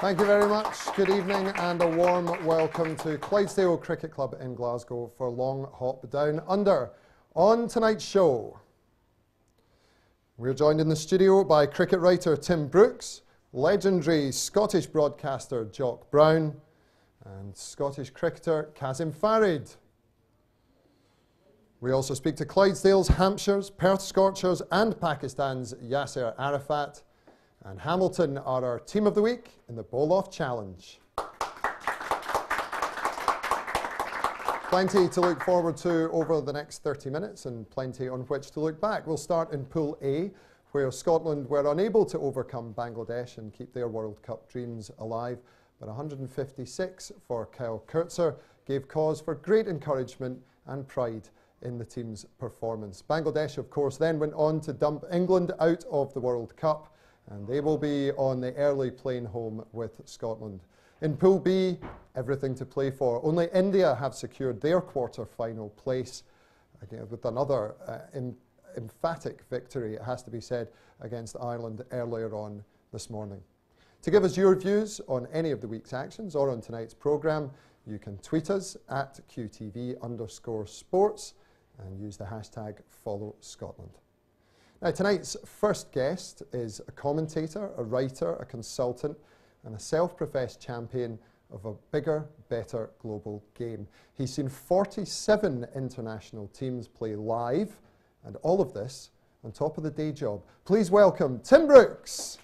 Thank you very much. Good evening and a warm welcome to Clydesdale Cricket Club in Glasgow for Long Hop Down Under. On tonight's show, we're joined in the studio by cricket writer Tim Brooks, legendary Scottish broadcaster Jock Brown, and Scottish cricketer Kazim Farid. We also speak to Clydesdale's, Hampshire's, Perth Scorchers and Pakistan's Yasser Arafat. And Hamilton are our team of the week in the Bowl-Off Challenge. Plenty to look forward to over the next 30 minutes and plenty on which to look back. We'll start in Pool A, where Scotland were unable to overcome Bangladesh and keep their World Cup dreams alive. But 156 for Kyle Kurtzer gave cause for great encouragement and pride in the team's performance. Bangladesh, of course, then went on to dump England out of the World Cup, and they will be on the early plane home with Scotland. In Pool B, everything to play for. Only India have secured their quarter-final place, again, with another emphatic victory, it has to be said, against Ireland earlier on this morning. To give us your views on any of the week's actions or on tonight's programme, you can tweet us at QTV_sports and use the hashtag #FollowScotland. Now, tonight's first guest is a commentator, a writer, a consultant, and a self-professed champion of a bigger, better global game. He's seen 47 international teams play live, and all of this on top of the day job. Please welcome Tim Brooks.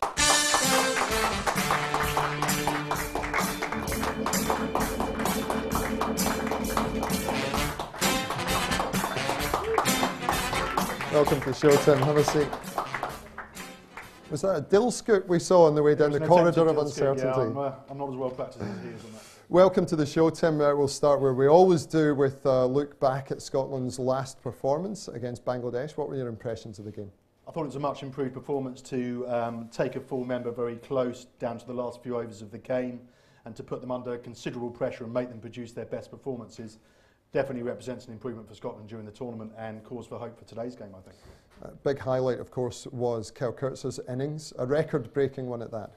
Welcome to the show, Tim. Have a seat. Was that a dill scoop we saw on the way down the corridor of uncertainty? Yeah, I'm not as well practiced as he is on that. Welcome to the show, Tim. We'll start where we always do with a look back at Scotland's last performance against Bangladesh. What were your impressions of the game? I thought it was a much improved performance to take a full member very close down to the last few overs of the game and to put them under considerable pressure and make them produce their best performances. Definitely represents an improvement for Scotland during the tournament and cause for hope for today's game, I think. Big highlight, of course, was Kyle Kurtzer's innings, a record-breaking one at that.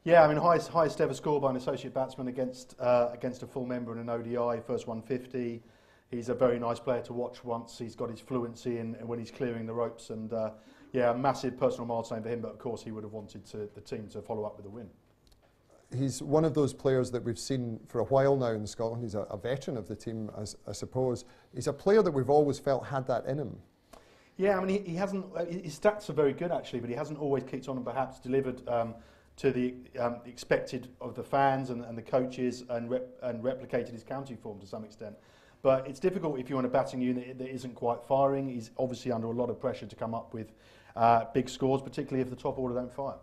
Yeah, I mean, highest ever score by an associate batsman against a full member in an ODI, first 150. He's a very nice player to watch once he's got his fluency and when he's clearing the ropes. And yeah, a massive personal milestone for him, but of course he would have wanted the team to follow up with a win. He's one of those players that we've seen for a while now in Scotland. He's a veteran of the team, I suppose. He's a player that we've always felt had that in him. Yeah, I mean, he hasn't. His stats are very good actually, but he hasn't always kicked on and perhaps delivered to the expected of the fans and the coaches and replicated his county form to some extent. But it's difficult if you're on a batting unit that isn't quite firing. He's obviously under a lot of pressure to come up with big scores, particularly if the top order don't fire.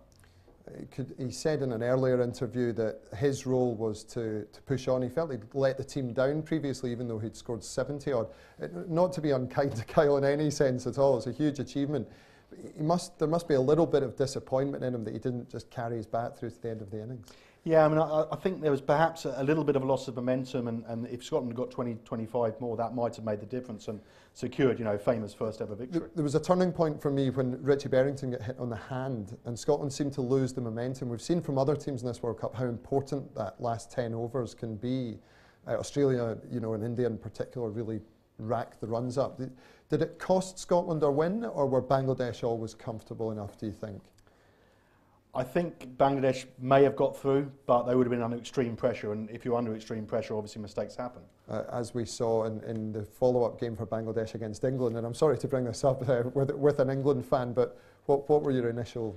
He said in an earlier interview that his role was to push on. He felt he'd let the team down previously, even though he'd scored 70 odd. Not to be unkind to Kyle in any sense at all, it's a huge achievement. There must be a little bit of disappointment in him that he didn't just carry his bat through to the end of the innings. Yeah, I mean, I think there was perhaps a little bit of a loss of momentum, and if Scotland got 20, 25 more, that might have made the difference and secured, you know, famous first ever victory. There was a turning point for me when Richie Berrington got hit on the hand, and Scotland seemed to lose the momentum. We've seen from other teams in this World Cup how important that last 10 overs can be. Australia, you know, and India in particular, really racked the runs up. Did it cost Scotland a win, or were Bangladesh always comfortable enough, do you think? I think Bangladesh may have got through, but they would have been under extreme pressure, and if you're under extreme pressure, obviously mistakes happen. As we saw in the follow-up game for Bangladesh against England, and I'm sorry to bring this up with an England fan, but what were your initial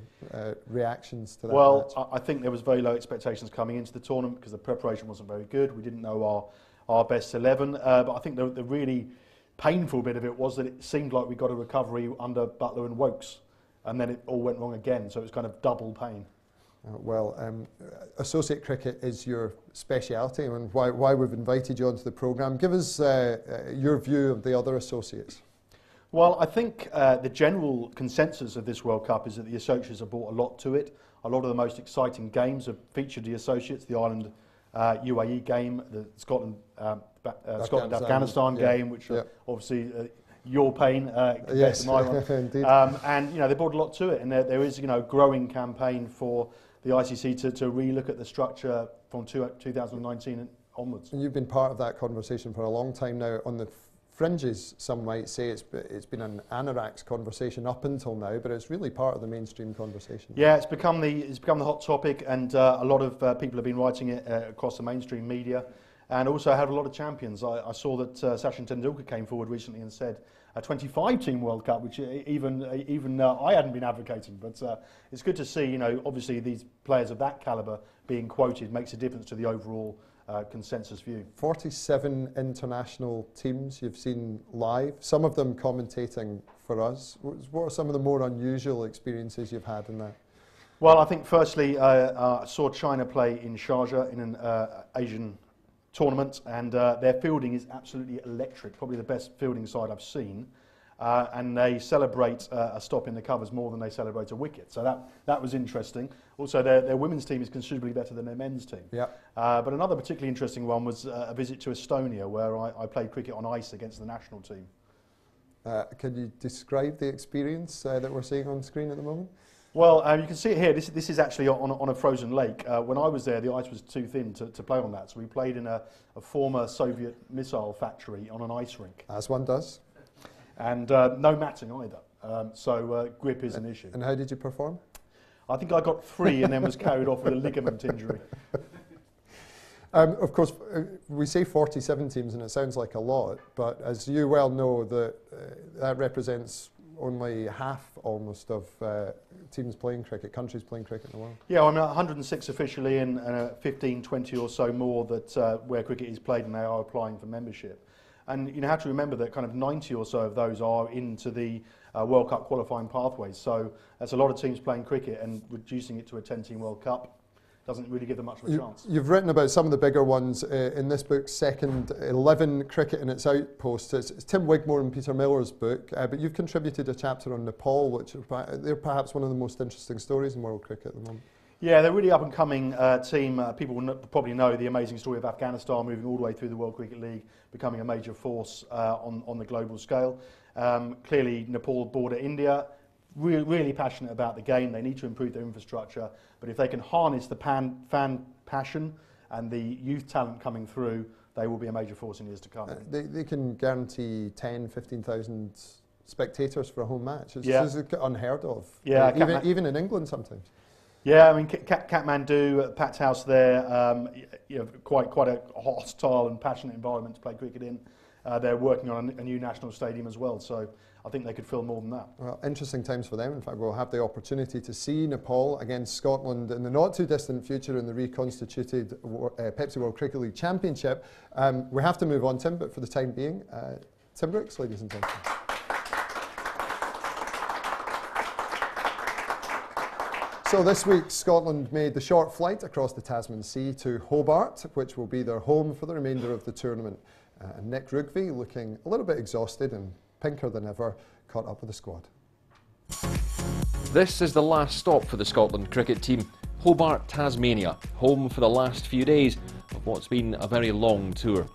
reactions to that match? Well, I think there was very low expectations coming into the tournament because the preparation wasn't very good. We didn't know our best 11, but I think the really painful bit of it was that it seemed like we got a recovery under Butler and Wokes, and then it all went wrong again, so it was kind of double pain. Associate cricket is your speciality, and why we've invited you onto the programme. Give us your view of the other associates. Well, I think the general consensus of this World Cup is that the associates have brought a lot to it. A lot of the most exciting games have featured the associates, the Ireland UAE game, the Scotland-Afghanistan game, which obviously your pain compared to my one. Indeed. And you know, they brought a lot to it, and there is, you know, growing campaign for the ICC to re-look at the structure from 2019 and onwards. And you've been part of that conversation for a long time now. On the fringes, some might say it's been an anorax conversation up until now, but it's really part of the mainstream conversation. Yeah, it's become the hot topic, and a lot of people have been writing it across the mainstream media, and also had a lot of champions. I saw that Sachin Tendulkar came forward recently and said a 25-team World Cup, which even I hadn't been advocating. But it's good to see, obviously these players of that calibre being quoted makes a difference to the overall consensus view. 47 international teams you've seen live, some of them commentating for us. What are some of the more unusual experiences you've had in that? Well, I think firstly, I saw China play in Sharjah in an Asian tournament, and their fielding is absolutely electric, probably the best fielding side I've seen. And they celebrate a stop in the covers more than they celebrate a wicket. So that was interesting. Also, their women's team is considerably better than their men's team. Yeah. But another particularly interesting one was a visit to Estonia, where I played cricket on ice against the national team. Can you describe the experience that we're seeing on screen at the moment? Well, you can see it here. This is actually on a frozen lake. When I was there, the ice was too thin to play on that. So we played in a former Soviet missile factory on an ice rink. As one does. And no matting either, so grip is an issue. And how did you perform? I think I got 3 and then was carried off with a ligament injury. Of course, we say 47 teams and it sounds like a lot, but as you well know, that represents only half almost of teams playing cricket, countries playing cricket in the world. Yeah, I mean 106 officially and 15, 20 or so more that where cricket is played, and they are applying for membership. And you have to remember that kind of 90 or so of those are into the World Cup qualifying pathways. So that's a lot of teams playing cricket, and reducing it to a 10-team World Cup doesn't really give them much of a chance. You've written about some of the bigger ones in this book, Second 11, Cricket and its Outposts. It's Tim Wigmore and Peter Miller's book, but you've contributed a chapter on Nepal, which they're perhaps one of the most interesting stories in world cricket at the moment. Yeah, they're a really up-and-coming team. People will probably know the amazing story of Afghanistan moving all the way through the World Cricket League, becoming a major force on the global scale. Clearly, Nepal border India, really passionate about the game. They need to improve their infrastructure, but if they can harness the fan passion and the youth talent coming through, they will be a major force in years to come. They can guarantee 10, 15,000 spectators for a home match. It's unheard of. Yeah, even in England sometimes. Yeah, I mean, Kathmandu, Pat's house there, quite a hostile and passionate environment to play cricket in. They're working on a new national stadium as well, so I think they could fill more than that. Well, interesting times for them. In fact, we'll have the opportunity to see Nepal against Scotland in the not too distant future in the reconstituted Pepsi World Cricket League Championship. We have to move on, Tim, but for the time being, Tim Brooks, ladies and gentlemen. So this week, Scotland made the short flight across the Tasman Sea to Hobart, which will be their home for the remainder of the tournament. And Nick Rugby, looking a little bit exhausted and pinker than ever, caught up with the squad. This is the last stop for the Scotland cricket team. Hobart, Tasmania, home for the last few days of what's been a very long tour.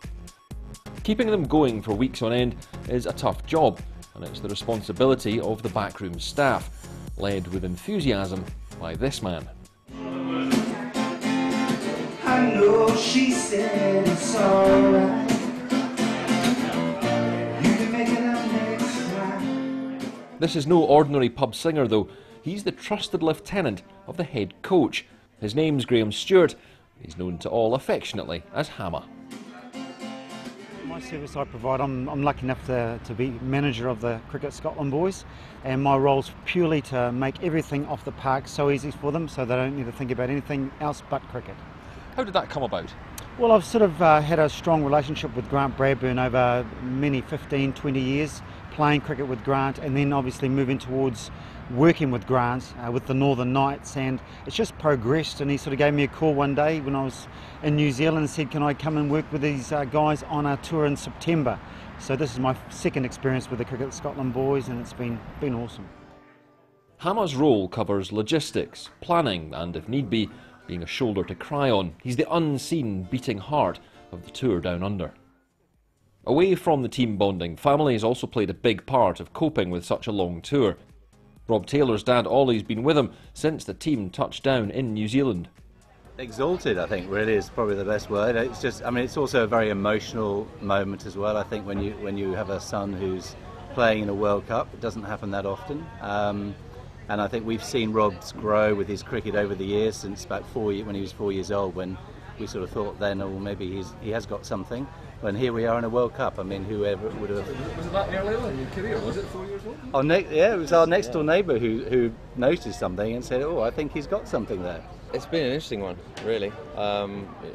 Keeping them going for weeks on end is a tough job, and it's the responsibility of the backroom staff, led with enthusiasm by this man. I know she said it's alright. You can make it up next time. This is no ordinary pub singer though. He's the trusted lieutenant of the head coach. His name's Graham Stewart. He's known to all affectionately as Hammer. My service I provide, I'm lucky enough to be manager of the Cricket Scotland boys, and my role's purely to make everything off the park so easy for them so they don't need to think about anything else but cricket. How did that come about? Well, I've sort of had a strong relationship with Grant Bradburn over many 15, 20 years, playing cricket with Grant and then obviously moving towards working with Grant with the Northern Knights, and it's just progressed. And he sort of gave me a call one day when I was in New Zealand and said, can I come and work with these guys on a tour in September? So this is my second experience with the Cricket Scotland boys, and it's been awesome. Hammer's role covers logistics, planning and, if need be, being a shoulder to cry on. He's the unseen beating heart of the tour down under. Away from the team bonding, family has also played a big part of coping with such a long tour. Rob Taylor's dad Ollie's been with him since the team touched down in New Zealand. Exalted, I think, really is probably the best word. It's just, I mean, it's also a very emotional moment as well. I think when you have a son who's playing in a World Cup, it doesn't happen that often. And I think we've seen Rob's grow with his cricket over the years, since about when he was 4 years old, when we sort of thought then, oh, maybe he has got something. And here we are in a World Cup. I mean, whoever would have... Was it that early in your career? Was it 4 years old? Yeah, it was our next door neighbour who noticed something and said, oh, I think he's got something there. It's been an interesting one, really.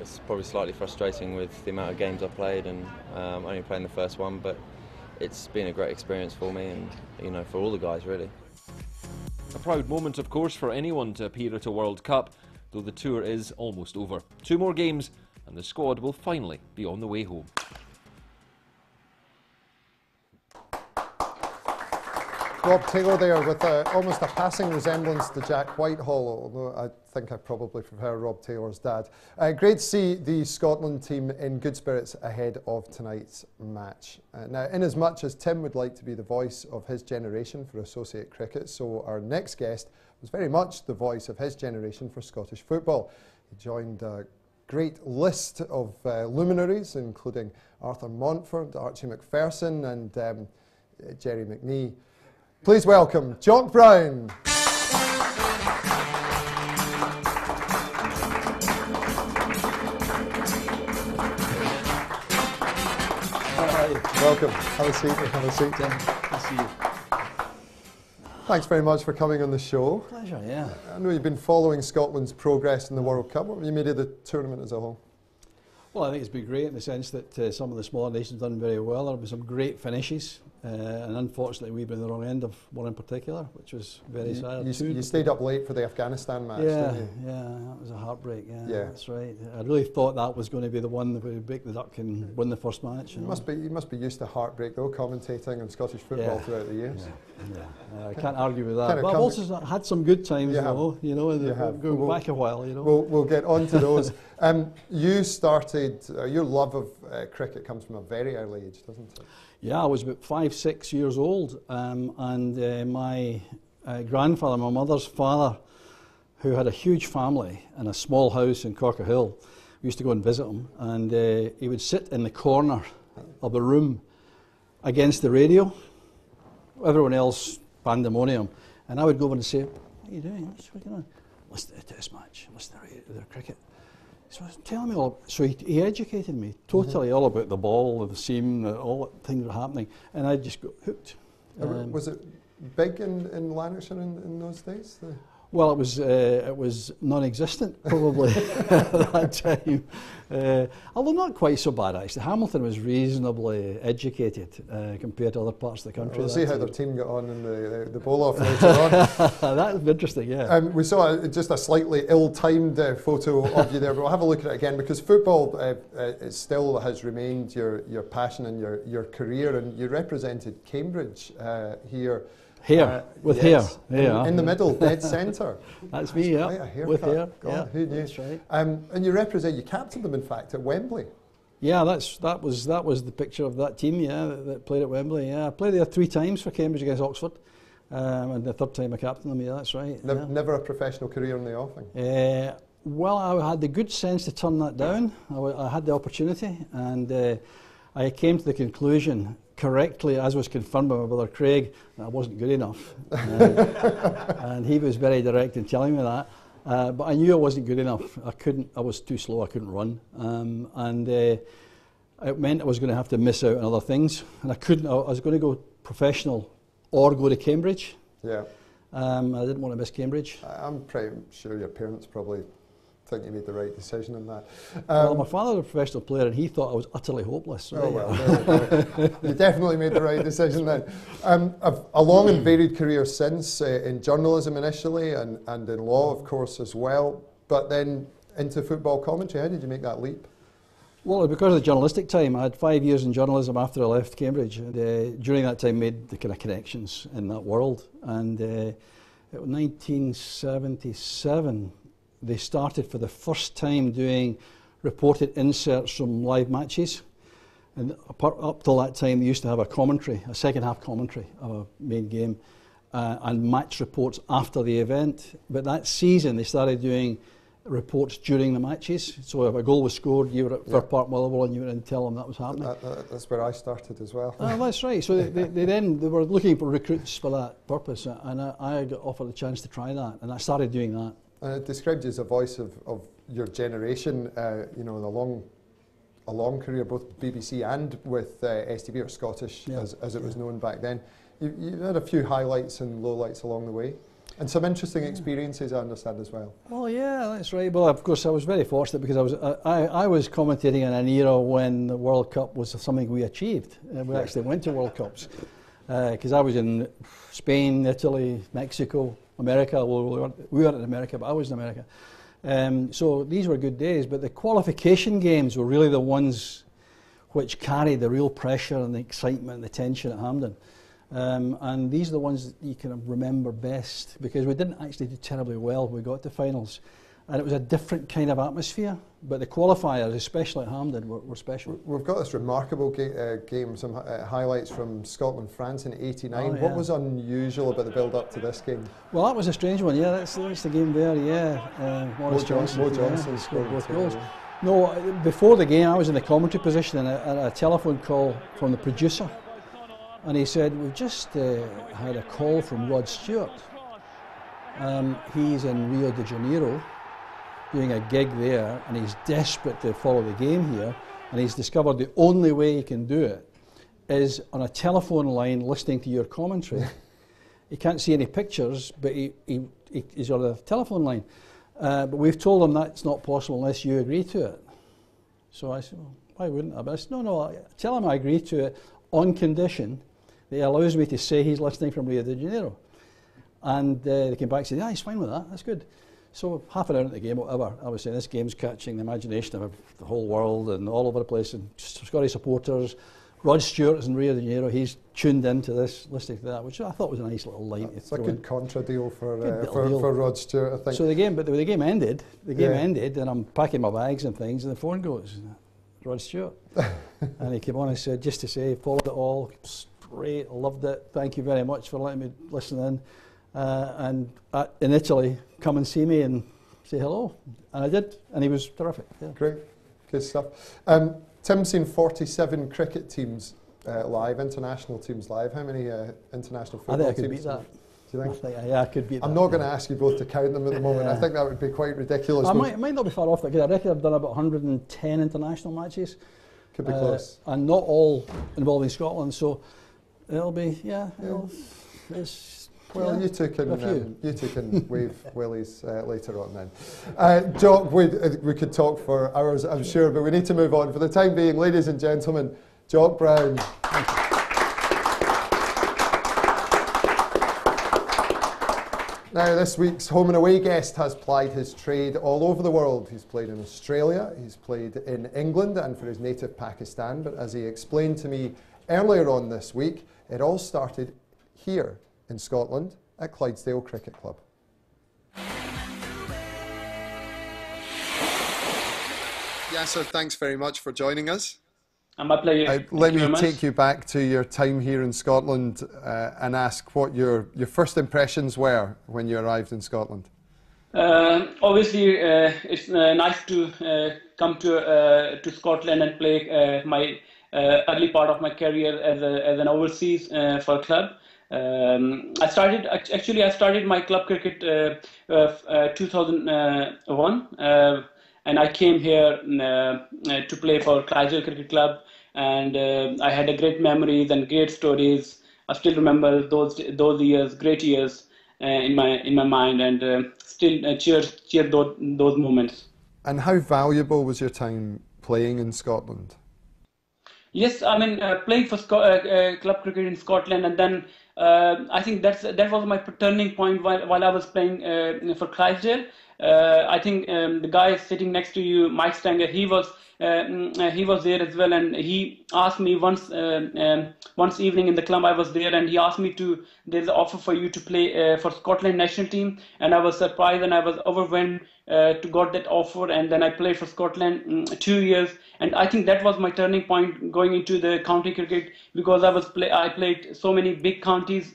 It's probably slightly frustrating with the amount of games I played, and only playing the first one, but it's been a great experience for me and, you know, for all the guys, really. A proud moment, of course, for anyone to appear at a World Cup, though the tour is almost over. 2 more games and the squad will finally be on the way home. Rob Taylor there with almost a passing resemblance to Jack Whitehall, although I think I probably prefer Rob Taylor's dad. Great to see the Scotland team in good spirits ahead of tonight's match. Now, in as much as Tim would like to be the voice of his generation for associate cricket, so our next guest was very much the voice of his generation for Scottish football. He joined a great list of luminaries, including Arthur Montford, Archie Macpherson and Jerry McNee. Please welcome Jock Brown. Welcome. Have a seat. Have a seat. Good to see you. Thanks very much for coming on the show. Pleasure, yeah. I know you've been following Scotland's progress in the World Cup. What have you made of the tournament as a whole? Well, I think it's been great in the sense that some of the smaller nations have done very well. There have been some great finishes, and unfortunately we've been in the wrong end of one in particular, which was very sad. You stayed up late for the Afghanistan match, didn't you? Yeah, that was a heartbreak, Yeah. That's right. I really thought that was going to be the one that would break the duck and win the first match. You must be used to heartbreak though, commentating on Scottish football throughout the years. Yeah. I can't argue with that. But I've also had some good times, though, you know, going back a while, you know. We'll get on to those. You started, your love of cricket comes from a very early age, doesn't it? Yeah, I was about 5-6 years old, and my grandfather, my mother's father, who had a huge family in a small house in Corkerhill, we used to go and visit him, and he would sit in the corner of the room against the radio, everyone else pandemonium, and I would go over and say, "What are you doing? What's going on?" "Listen to the test match, listen to the cricket." So tell me all. So he educated me totally all about the ball, the seam, all things were happening, and I just got hooked. Was it big in Lanarkshire in those days? Well, it was non-existent probably at that time. Although not quite so bad actually. Hamilton was reasonably educated compared to other parts of the country. We'll see how their team got on in the bowl-off later on. That would be interesting, yeah. We saw just a slightly ill-timed photo of you there, but we'll have a look at it again because football it still has remained your passion and your career, and you represented Cambridge here. Here, in the middle, dead centre. That's me, yeah. Quite a haircut. With hair, God, yeah, who knew? that's right. And you captained them, in fact, at Wembley. Yeah, that was the picture of that team, yeah, that played at Wembley. Yeah, I played there 3 times for Cambridge against Oxford, and the 3rd time I captained them. Yeah, that's right. Never a professional career in the offing. Well, I had the good sense to turn that down. I had the opportunity, and I came to the conclusion, correctly, as was confirmed by my brother Craig, that I wasn't good enough. And he was very direct in telling me that. But I knew I wasn't good enough. I was too slow, I couldn't run. And it meant I was going to have to miss out on other things. And I was going to go professional or go to Cambridge. Yeah. I didn't want to miss Cambridge. I'm pretty sure your parents probably think you made the right decision in that. Well, my father was a professional player and he thought I was utterly hopeless. So you definitely made the right decision then. A long and varied career since, in journalism initially and in law, of course, as well, but then into football commentary. How did you make that leap? Well, because of the journalistic time, I had 5 years in journalism after I left Cambridge, and during that time made the kind of connections in that world. And in 1977, they started for the first time doing reported inserts from live matches. And up till that time, they used to have a commentary, a second half commentary of a main game. and match reports after the event. But that season they started doing reports during the matches. So if a goal was scored, you were at Fir Park, Motherwell, and you were in to tell them that was happening. That's where I started as well. Oh, that's right. So they were looking for recruits for that purpose, and I got offered the chance to try that, and I started doing that. And it described you as a voice of your generation, you know, in a long career, both BBC and with STV, or Scottish, as it was known back then. You had a few highlights and lowlights along the way, and some interesting experiences, I understand, as well. Well, yeah, that's right. Well, of course, I was very fortunate because I was commentating in an era when the World Cup was something we achieved. We actually went to World Cups because I was in Spain, Italy, Mexico, America. Well, we weren't in America, but I was in America. So these were good days, but the qualification games were really the ones which carried the real pressure and the excitement and the tension at Hampden. And these are the ones that you kind of remember best, because we didn't actually do terribly well when we got to finals. And it was a different kind of atmosphere, but the qualifiers, especially at Hampden, were special. We've got this remarkable game, some highlights from Scotland-France in '89. Oh, yeah. What was unusual about the build-up to this game? Well, that was a strange one, yeah, that's the game there, yeah. Mo Johnson scored both goals. No, before the game I was in the commentary position and a telephone call from the producer, and he said, we've just had a call from Rod Stewart. He's in Rio de Janeiro doing a gig there, and he's desperate to follow the game here, and he's discovered the only way he can do it is on a telephone line listening to your commentary. He can't see any pictures, but he's on a telephone line. But we've told him that's not possible unless you agree to it. So I said, well, why wouldn't I? But I said, no, tell him I agree to it on condition that he allows me to say he's listening from Rio de Janeiro. And they came back and said, yeah, he's fine with that, that's good. So half an hour into the game, whatever, I was saying this game's catching the imagination of the whole world and all over the place, and Scottish supporters. Rod Stewart is in Rio de Janeiro, he's tuned into this, listening to that, which I thought was a nice little line. It's a good contra deal for Rod Stewart, I think. So the game ended, and I'm packing my bags and things, and the phone goes, Rod Stewart. And he came on and said, just to say, followed it all, great, loved it, thank you very much for letting me listen in. And in Italy, come and see me and say hello. And I did, and he was terrific. Yeah. Great, good stuff. Tim's seen 47 cricket teams live, international teams live. How many international football teams? I think I could beat that. Do you think? Yeah, I could beat that. I'm not going to ask you both to count them at the moment. I think that would be quite ridiculous. I might not be far off that, because I reckon I've done about 110 international matches. Could be close. And not all involving Scotland, so it'll be, well, you two can wave willies later on then. Jock, we could talk for hours, I'm sure, but we need to move on. For the time being, ladies and gentlemen, Jock Brown. Now, this week's home and away guest has plied his trade all over the world. He's played in Australia, he's played in England and for his native Pakistan, but as he explained to me earlier on this week, it all started here in Scotland at Clydesdale Cricket Club. Yasser, thanks very much for joining us. My pleasure. Let me take you back to your time here in Scotland and ask what your first impressions were when you arrived in Scotland. Obviously, it's nice to come to Scotland and play my early part of my career as an overseas for a club. I started my club cricket 2001, and I came here to play for Clydesdale Cricket Club, and I had a great memories and great stories. I still remember those years, great years in my mind, and still cherish those moments. And how valuable was your time playing in Scotland? Yes, I mean playing for club cricket in Scotland, and then I think that was my turning point while I was playing for Clydesdale. I think the guy sitting next to you, Mike Stanger, he was there as well, and he asked me once evening in the club I was there, and he asked me there's an offer for you to play for Scotland national team, and I was surprised and I was overwhelmed to got that offer, and then I played for Scotland 2 years, and I think that was my turning point going into the county cricket, because I played so many big counties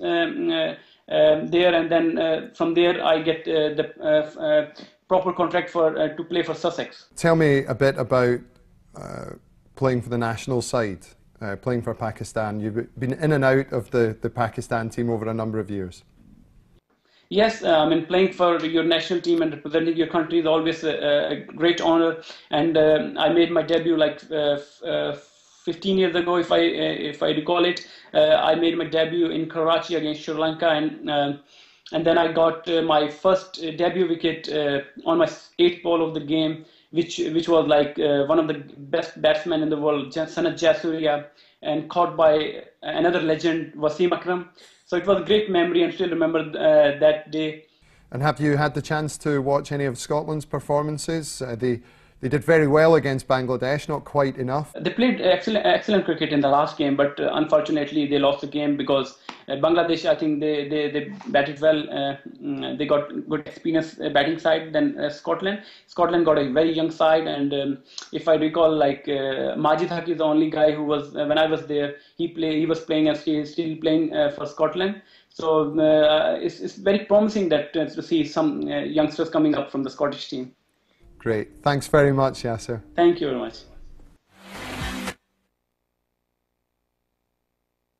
there, and then from there I get the proper contract for to play for Sussex. Tell me a bit about playing for the national side, playing for Pakistan. You've been in and out of the Pakistan team over a number of years. Yes, I mean, playing for your national team and representing your country is always a great honor. And I made my debut like 15 years ago, if I recall it. I made my debut in Karachi against Sri Lanka, and then I got my first debut wicket on my 8th ball of the game, which was like one of the best batsmen in the world, Sanat Jayasuriya, and caught by another legend, Wasim Akram. So it was a great memory, and still remember that day. And have you had the chance to watch any of Scotland's performances? They did very well against Bangladesh, not quite enough. They played excellent cricket in the last game, but unfortunately they lost the game because Bangladesh, I think they batted well. They got good experience batting side than Scotland. Scotland got a very young side, and if I recall, like Majid Haq is the only guy who was when I was there. He was playing and still playing for Scotland. So it's very promising that to see some youngsters coming up from the Scottish team. Great. Thanks very much, Yasser. Thank you very much.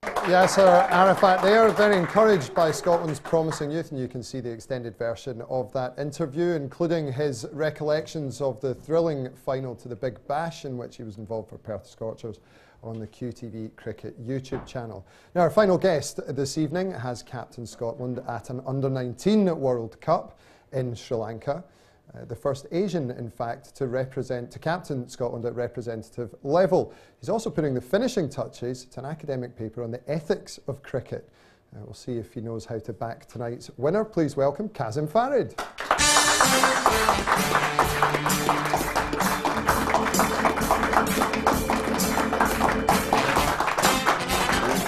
Yasser Arafat there, very encouraged by Scotland's promising youth, and you can see the extended version of that interview, including his recollections of the thrilling final to the Big Bash, in which he was involved for Perth Scorchers, on the QTV Cricket YouTube channel. Now, our final guest this evening has captained Scotland at an Under-19 World Cup in Sri Lanka. The first Asian, in fact, to captain Scotland at representative level. He's also putting the finishing touches to an academic paper on the ethics of cricket. We'll see if he knows how to back tonight's winner. Please welcome Kazim Farid.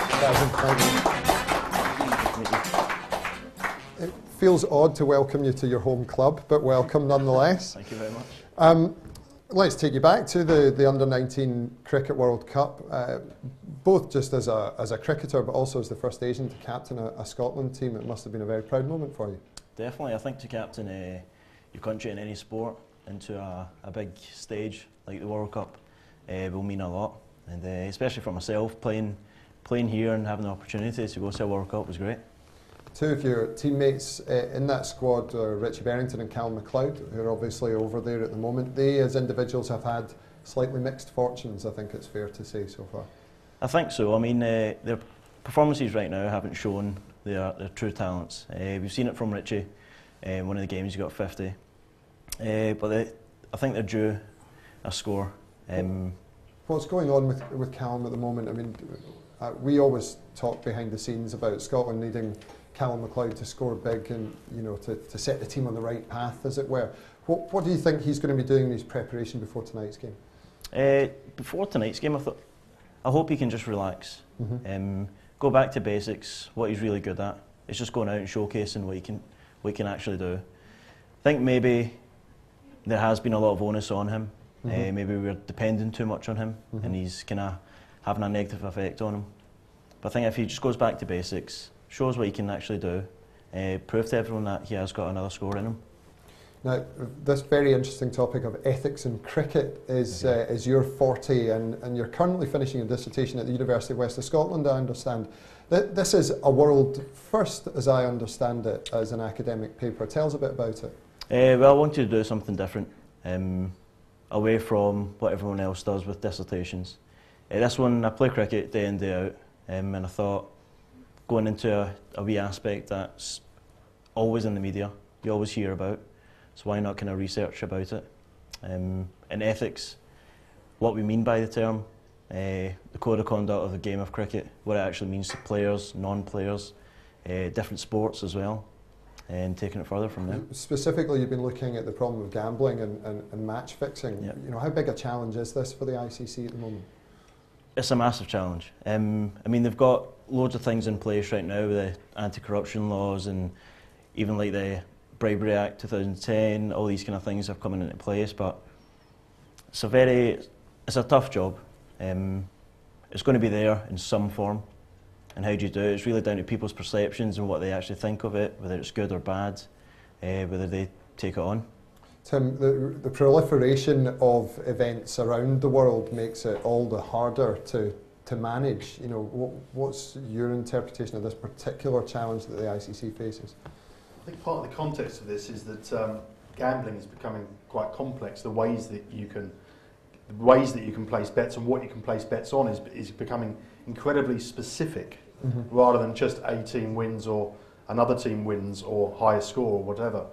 Kazim, thank you. Feels odd to welcome you to your home club, but welcome nonetheless. Thank you very much. Let's take you back to the Under-19 Cricket World Cup, both just as a cricketer, but also as the first Asian to captain a Scotland team. It must have been a very proud moment for you. Definitely, I think to captain your country in any sport into a big stage like the World Cup will mean a lot, and especially for myself, playing here and having the opportunity to go to a World Cup was great. Two of your teammates in that squad are Richie Berrington and Callum McLeod, who are obviously over there at the moment. They, as individuals, have had slightly mixed fortunes, I think it's fair to say so far. I think so. I mean, their performances right now haven't shown their true talents. We've seen it from Richie. One of the games he got 50. But I think they're due a score. What's going on with Callum at the moment? I mean, we always talk behind the scenes about Scotland needing Callum McLeod to score big and to set the team on the right path, as it were. What do you think he's going to be doing in his preparation before tonight's game? Before tonight's game, I hope he can just relax, go back to basics. What he's really good at is just going out and showcasing what he can actually do. I think maybe there has been a lot of onus on him. Maybe we're depending too much on him, and he's kind of having a negative effect on him. But I think if he just goes back to basics, shows what he can actually do, prove to everyone that he has got another score in him. Now, this very interesting topic of ethics in cricket is your forte, and you're currently finishing a dissertation at the University of West of Scotland, I understand. This is a world first, as I understand it, as an academic paper. Tell us a bit about it. Well, I wanted to do something different, away from what everyone else does with dissertations. This one, I play cricket day in, day out, and I thought, going into a wee aspect that's always in the media, you always hear about, so why not kind of research about it? In ethics, what we mean by the term, the code of conduct of the game of cricket, what it actually means to players, non-players, different sports as well, and taking it further from there. Specifically, you've been looking at the problem of gambling and match fixing. Yep. How big a challenge is this for the ICC at the moment? It's a massive challenge. I mean, they've got loads of things in place right now, with the anti-corruption laws and even like the Bribery Act 2010, all these kind of things are coming into place, but it's a tough job. It's going to be there in some form, and how do you do it. It's really down to people's perceptions and what they actually think of it, whether it's good or bad, whether they take it on. Tim, the proliferation of events around the world makes it all the harder to manage. You know, what's your interpretation of this particular challenge that the ICC faces? I think part of the context of this is that gambling is becoming quite complex. The ways that you can place bets and what you can place bets on is becoming incredibly specific, rather than just a team wins or another team wins or higher score or whatever.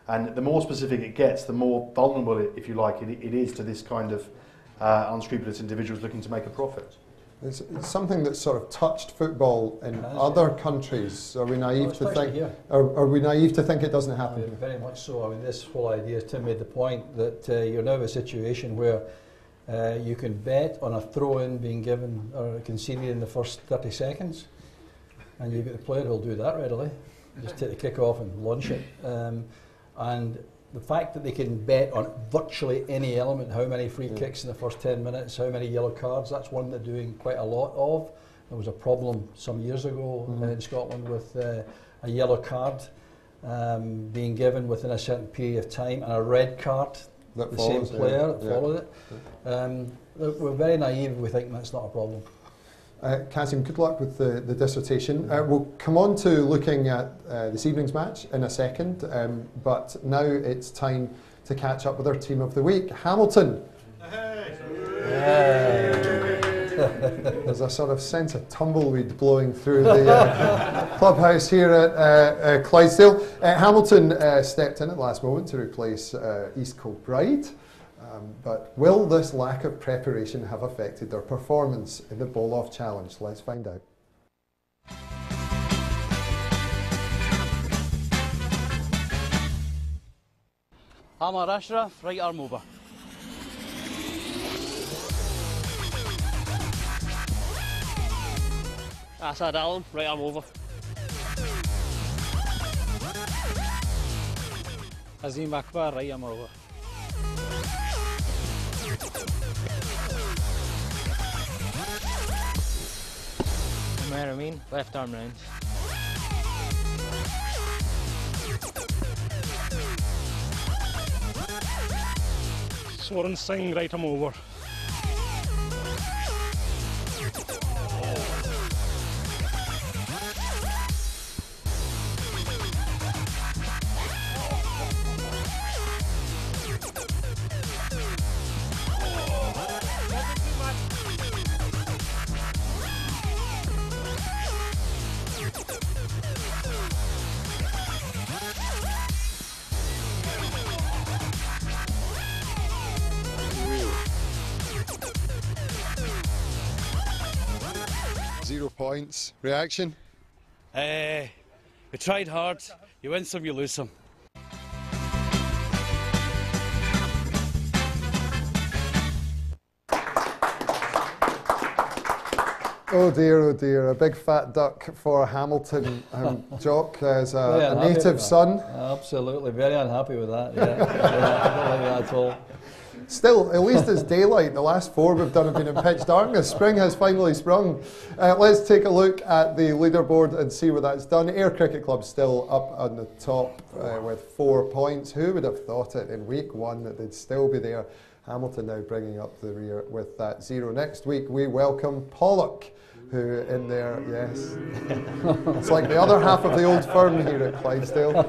And the more specific it gets, the more vulnerable, if you like, it is to this kind of unscrupulous individuals looking to make a profit. It's something that's sort of touched football in other countries. Are we naive to think? Are we naive to think it doesn't happen? Very much so. I mean, this whole idea, as Tim made the point, that you're now in a situation where you can bet on a throw-in being given or conceded in the first 30 seconds, and you've got the player who'll do that readily. Just take the kick off and launch it. And the fact that they can bet on virtually any element, how many free kicks in the first 10 minutes, how many yellow cards, that's one they're doing quite a lot of. There was a problem some years ago in Scotland with a yellow card being given within a certain period of time and a red card, that the follows, same player that followed it. We're very naive, we think that's not a problem. Kazim, good luck with the dissertation. We'll come on to looking at this evening's match in a second, but now it's time to catch up with our team of the week. Hamilton. There's a sort of sense of tumbleweed blowing through the clubhouse here at Clydesdale. Hamilton stepped in at the last moment to replace East Kilbride. But will this lack of preparation have affected their performance in the Bowl-Off Challenge? Let's find out. Hamar Ashraf, right arm over. Asad Allen, right arm over. Azim Akbar, right arm over. Umar Amin, left arm round. Swaran Singh, right arm over. Points. Reaction? We tried hard. You win some, you lose some. Oh dear, a big fat duck for Hamilton. Jock, as a native son. Absolutely, very unhappy with that. Yeah, I don't like that at all. Still, at least it's daylight. The last 4 we've done have been in pitch darkness. Spring has finally sprung. Let's take a look at the leaderboard and see where that's done. Ayr Cricket Club still up on the top with 4 points. Who would have thought it in week 1 that they'd still be there? Hamilton now bringing up the rear with that 0. Next week we welcome Pollock, who in there, yes. It's like the other half of the old firm here at Clydesdale.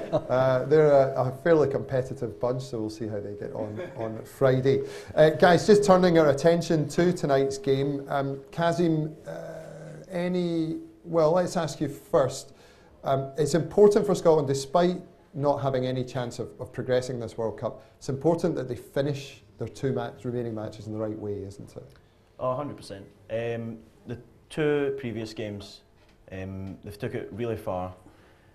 They're a fairly competitive bunch, so we'll see how they get on Friday. Guys, just turning our attention to tonight's game. Kazim, let's ask you first. It's important for Scotland, despite not having any chance of progressing this World Cup, it's important that they finish their 2 remaining matches in the right way, isn't it? Oh, 100%. The 2 previous games, they've took it really far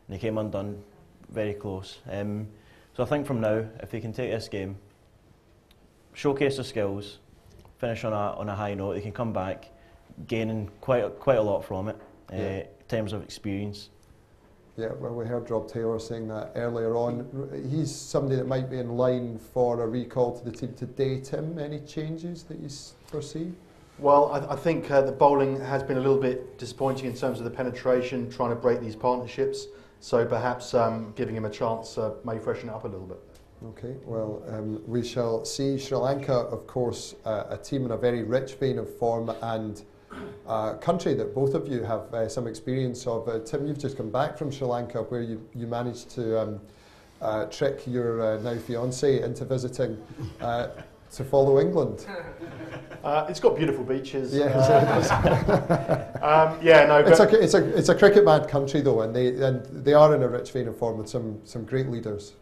and they came undone very close. So I think from now, if they can take this game, showcase their skills, finish on a high note, they can come back gaining quite a lot from it in terms of experience. Yeah, well, we heard Rob Taylor saying that earlier on. He's somebody that might be in line for a recall to the team today. Tim, any changes that you foresee? Well, I think the bowling has been a little bit disappointing in terms of the penetration, trying to break these partnerships. So perhaps giving him a chance may freshen it up a little bit. Okay, well, we shall see. Sri Lanka, of course, a team in a very rich vein of form, and a country that both of you have some experience of. Tim, you've just come back from Sri Lanka, where you managed to trick your now fiancée into visiting to follow England. It's got beautiful beaches. Yeah, no. It's a cricket mad country though, and they are in a rich vein of form with some great leaders.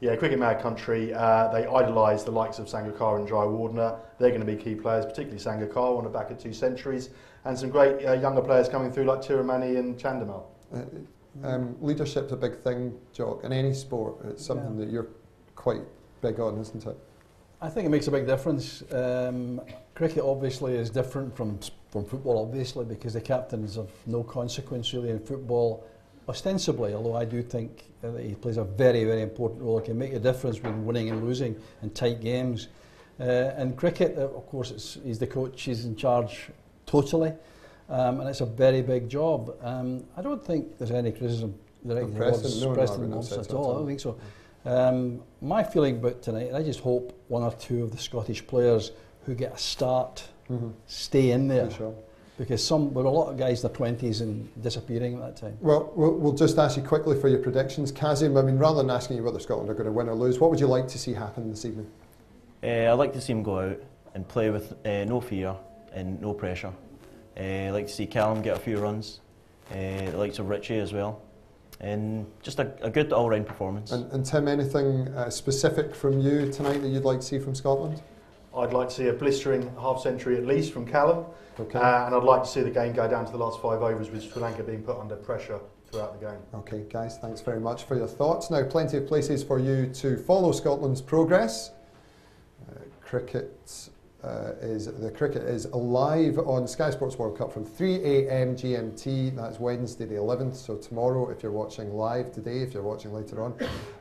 Yeah, cricket mad country. They idolise the likes of Sangakkara and Jayawardene. They're going to be key players, particularly Sangakkara on the back of 2 centuries, and some great younger players coming through like Tiramani and Chandimal. Leadership's a big thing, Jock, in any sport. It's something that you're quite big on, isn't it? I think it makes a big difference. Cricket obviously is different from football, obviously, because the captain's of no consequence really in football, ostensibly, although I do think that he plays a very, very important role. It can make a difference between winning and losing in tight games. In cricket, of course, he's the coach, he's in charge totally, and it's a very big job. I don't think there's any criticism directed towards Preston at all. I don't think so. My feeling about tonight, I just hope 1 or 2 of the Scottish players who get a start stay in there. Sure. Because there were a lot of guys in their 20s and disappearing at that time. Well, we'll just ask you quickly for your predictions. Kazim, I mean, rather than asking you whether Scotland are going to win or lose, what would you like to see happen this evening? I'd like to see him go out and play with no fear and no pressure. I'd like to see Callum get a few runs, the likes of Richie as well. And just a good all-round performance. And Tim, anything specific from you tonight that you'd like to see from Scotland? I'd like to see a blistering half-century at least from Callum, and I'd like to see the game go down to the last 5 overs with Sri Lanka being put under pressure throughout the game. Okay, guys, thanks very much for your thoughts. Now, plenty of places for you to follow Scotland's progress. Cricket is live on Sky Sports World Cup from 3 AM GMT. That's Wednesday the 11th, so tomorrow if you're watching live, today if you're watching later on.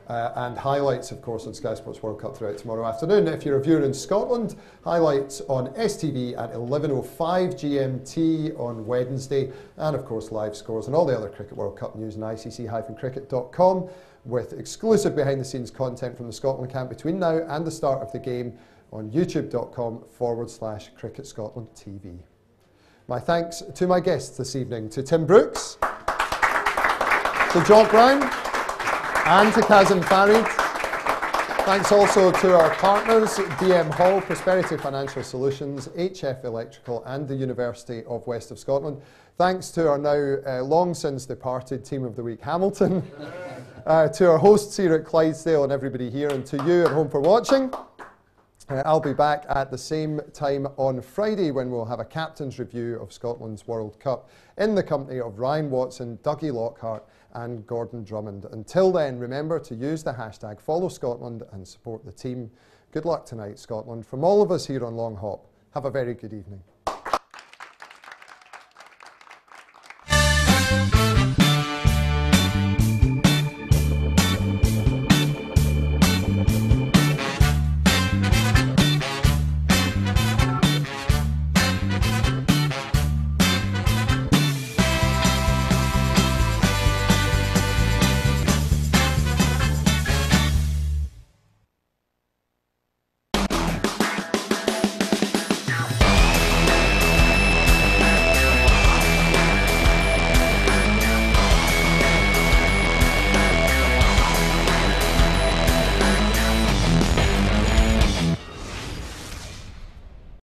And highlights, of course, on Sky Sports World Cup throughout tomorrow afternoon. If you're a viewer in Scotland, highlights on STV at 11:05 GMT on Wednesday. And, of course, live scores and all the other Cricket World Cup news on ICC-cricket.com with exclusive behind-the-scenes content from the Scotland camp between now and the start of the game on youtube.com/Cricket Scotland TV. My thanks to my guests this evening, to Tim Brooks, to Jock Brown, and to Kazim Farid. Thanks also to our partners, DM Hall, Prosperity Financial Solutions, HF Electrical, and the University of West of Scotland. Thanks to our now long since departed Team of the Week, Hamilton, to our hosts here at Clydesdale and everybody here, and to you at home for watching. I'll be back at the same time on Friday when we'll have a captain's review of Scotland's World Cup in the company of Ryan Watson, Dougie Lockhart and Gordon Drummond. Until then, remember to use the hashtag #FollowScotland and support the team. Good luck tonight, Scotland. From all of us here on Long Hop, have a very good evening.